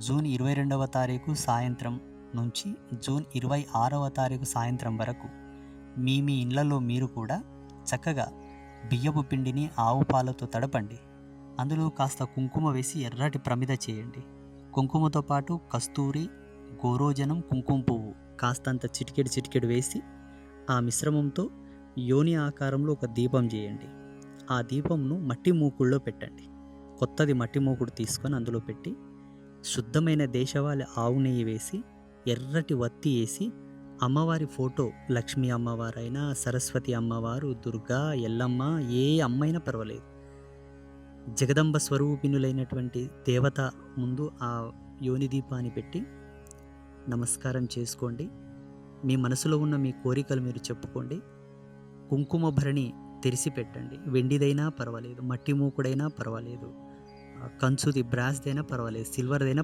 June 22వ తారీఖు సాయంత్రం నుంచి జూన్ 26వ తారీఖు సాయంత్రం వరకు మీ ఇళ్లలో మీరు కూడా చక్కగా బియ్యపు పిండిని ఆవు పాలతో తడపండి. అందులో కాస్త కుంకుమ వేసి ఎర్రటి ప్రమిద చేయండి. కుంకుమతో పాటు కస్తూరి, గోరోజనం, కుంకుమ పువ్వు కాస్తంత చిటికెడు వేసి ఆ మిశ్రమంతో యోని ఆకారంలో ఒక దీపం చేయండి. ఆ దీపంను మట్టి మూకుళ్ళలో పెట్టండి. కొత్తది మట్టి మూకుడు తీసుకొని అందులో పెట్టి శుద్ధమైన దేశవాళీ ఆవు నెయ్యి వేసి ఎర్రటి వత్తి వేసి అమ్మవారి ఫోటో, లక్ష్మీ అమ్మవారైనా, సరస్వతి అమ్మవారు, దుర్గా, ఎల్లమ్మ, ఏ అమ్మైనా పర్వాలేదు, జగదంబ స్వరూపిణులైనటువంటి దేవత ముందు ఆ యోని దీపాన్ని పెట్టి నమస్కారం చేసుకోండి. మీ మనసులో ఉన్న మీ కోరికలు మీరు చెప్పుకోండి. కుంకుమ భరణి తెరిచి పెట్టండి. వెండిదైనా పర్వాలేదు, మట్టి మూకుడైనా పర్వాలేదు, కంచుది బ్రాస్దైనా పర్వాలేదు, సిల్వర్దైనా